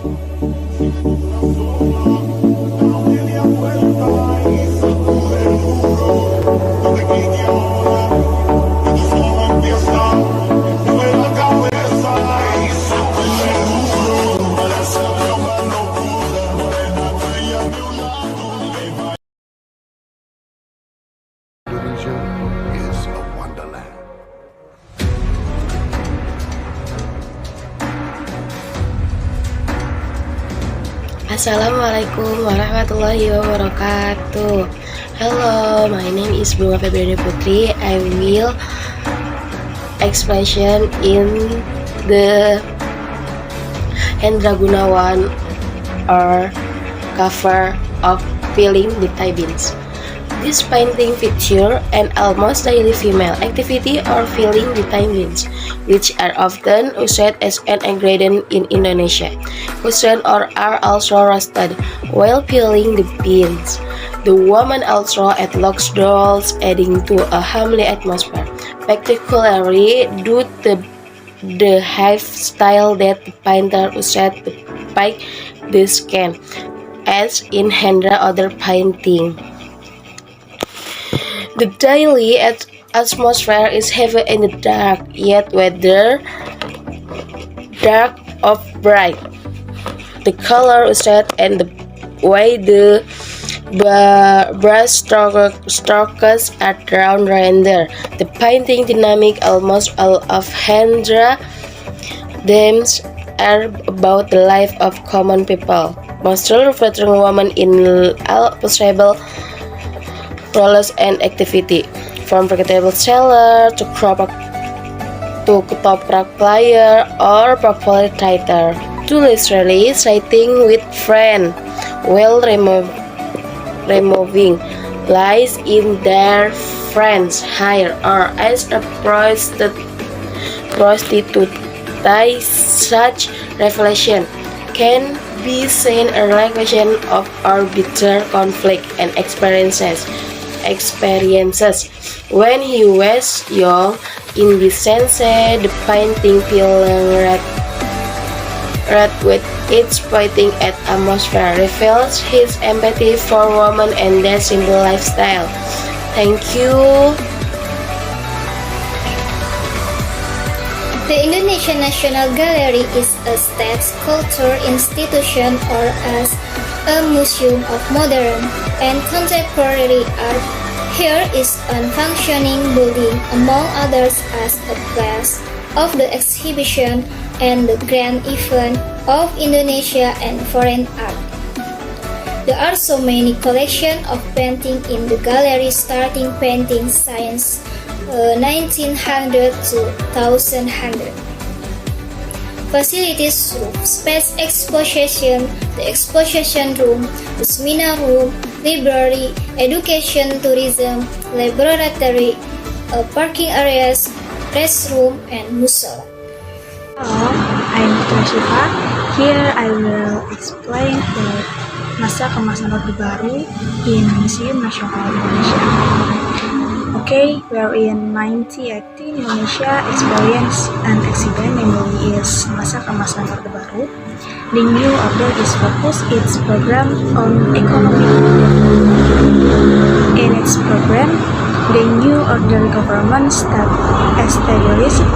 Indonesia is a wonderland. Assalamualaikum warahmatullahi wabarakatuh. Hello, my name is Bunga Febriani Putri. I will expression in the Hendra Gunawan or cover of Filling the Thai Beans. This painting features an almost daily female activity or filling the Thai beans, which are often used as an ingredient in Indonesia. Cuisine or are also roasted while peeling the beans. The woman also locks dolls, adding to a homely atmosphere, particularly due to the hairstyle that the painter used to paint the skin, as in Hendra other painting. The daily atmosphere is heavy in the dark, yet whether dark or bright. The color is set and the way the brush strokes are drawn render. The painting dynamic almost all of Hendra themes are about the life of common people, mostly reflecting women in all possible roles and activity, from vegetable seller to ketoprak player or portfolio writer, to literally sitting with friends while removing lies in their friends' hair, or as a prostitute. Such reflection can be seen a reflection of our bitter conflict and experiences when he was young. In this sense, the painting feeling red with its poetic atmosphere reveals his empathy for women and their simple lifestyle. Thank you. The Indonesian National Gallery is a state culture institution or as a museum of modern and contemporary art. Here is a functioning building, among others, as a place of the exhibition and the grand event of Indonesia and foreign art. There are so many collections of painting in the gallery, starting painting since 1900 to 1100. Facilities room, space exposition, the exposition room, the seminar room, library, education, tourism, laboratory, parking areas, restroom, and museum. Hello, I'm Rashifa. Here I will explain the masa kemasan Orde Baru in Museum Nasional Indonesia. Okay, where in 1918 Indonesia experienced an accident, namely is masa kemasan Orde Baru. The new order is focused its program on economy. In its program, the new order government established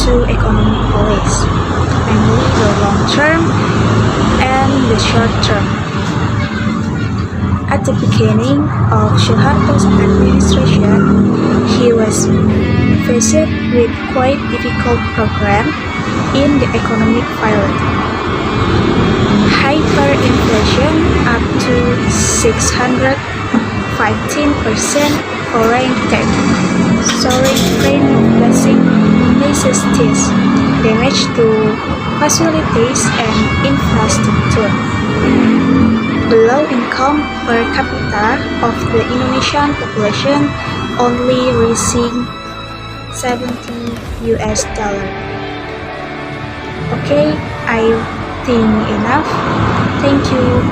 two economic policies, namely the long term and the short term. At the beginning of Suharto's administration, he was faced with quite difficult program in the economic field. Hyperinflation up to 615% foreign debt, soaring trade basic necessities, damage to facilities and infrastructure. The low income per capita of the Indonesian population only reaching $70. Okay, I think enough. Thank you.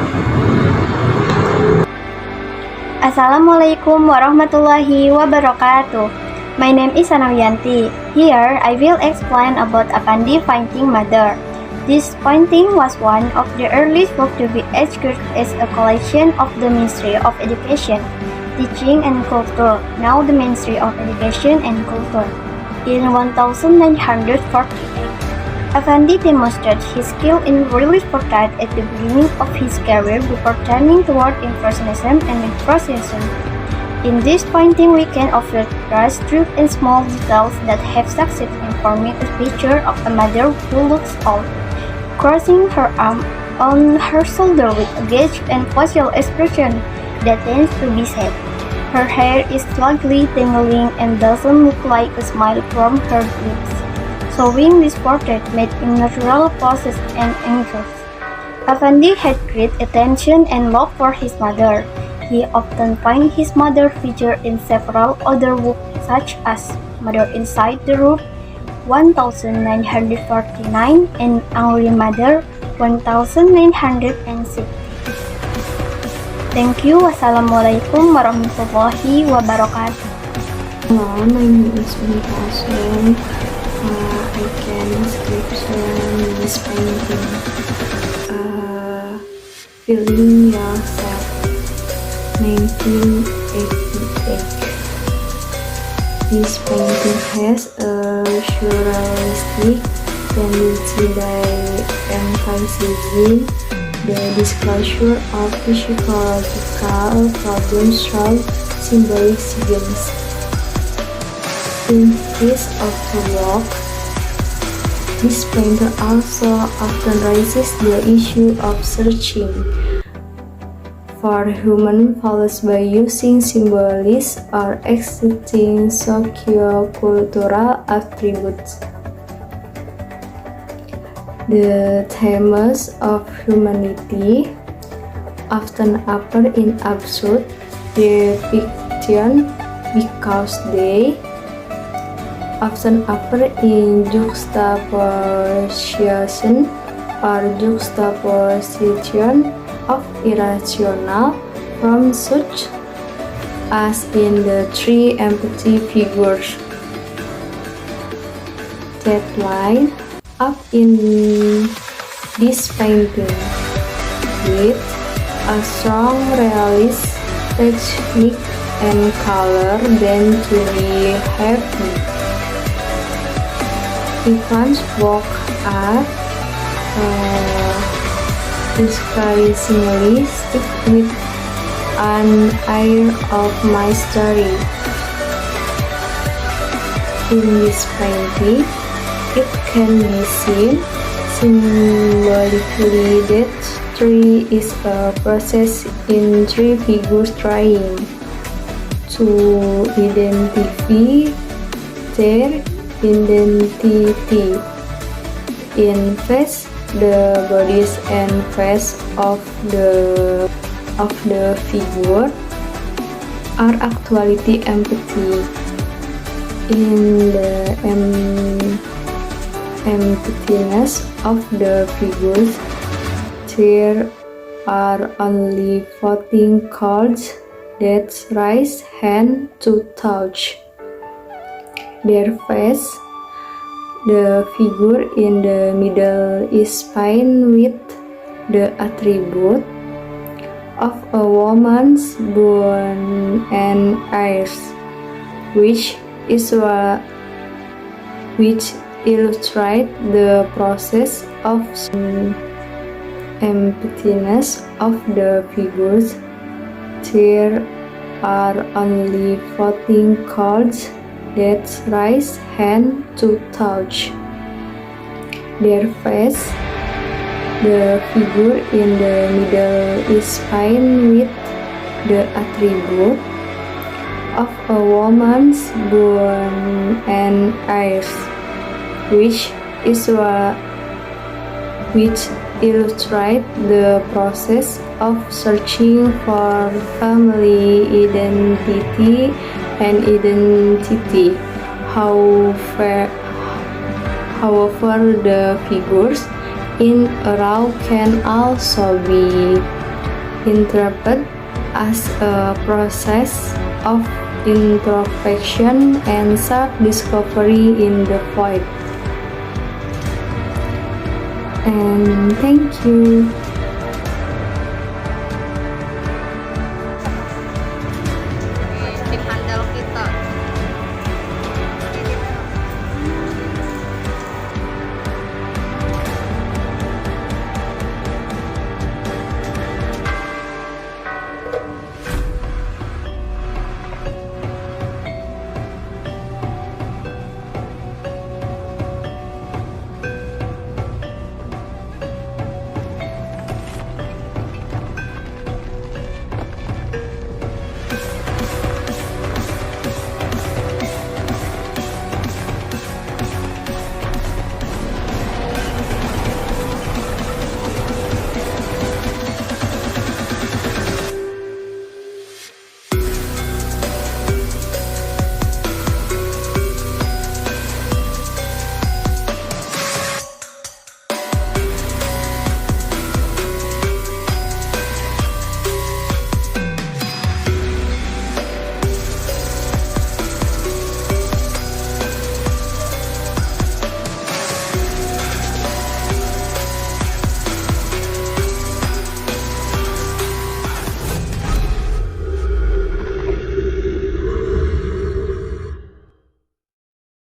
Assalamualaikum warahmatullahi wabarakatuh. My name is Anawiyanti. Here I will explain about Apandi Painting Mother. This painting was one of the earliest works to be executed as a collection of the Ministry of Education, Teaching and Culture, now the Ministry of Education and Culture, in 1948. Effendi demonstrated his skill in relief portrait at the beginning of his career before turning toward Impressionism and Expressionism. In this painting, we can observe grass, truth, and small details that have succeeded in forming a picture of a mother who looks old, crossing her arm on her shoulder with a gaze and facial expression that tends to be sad. Her hair is slightly tangling and doesn't look like a smile from her lips, showing this portrait made in natural poses and angles. Effendi had great attention and love for his mother. He often finds his mother featured in several other works such as Mother Inside the Roof, 1949, and Angry Mother, 1960. Thank you. Wassalamualaikum warahmatullahi wabarakatuh. Hello, my name is Unika Aswin. I can describe this painting. Feeling Yourself, 1988. This painting has a surrealistic tendency by emphasizing the disclosure of psychological problems through symbolic signs. In his artwork, this painter also often raises the issue of searching for human values by using symbolism or existing socio-cultural attributes. The themes of humanity often appear in absurd depiction because they often appear in juxtaposition of irrational from such as in the three empty figures that line up in this painting with a strong realist technique and color than to be happy. Ivan's work are increasingly stick with an air of mystery. In this painting, it can be seen symbolically that tree is a process in three figures trying to identify their identity in face the bodies and face of the figure are actually empty. In the emptiness of the figures, there are only floating chords that raise hand to touch their face. The figure in the middle is painted with the attribute of a woman's bone and ears, which illustrate the process of emptiness of the figures. There are only floating chords that raise hand to touch their face. The figure in the middle is painted with the attribute of a woman's bone and ears, which illustrate the process of searching for family identity and identity. However, the figures in a row can also be interpreted as a process of introspection and self-discovery in the void. and thank you.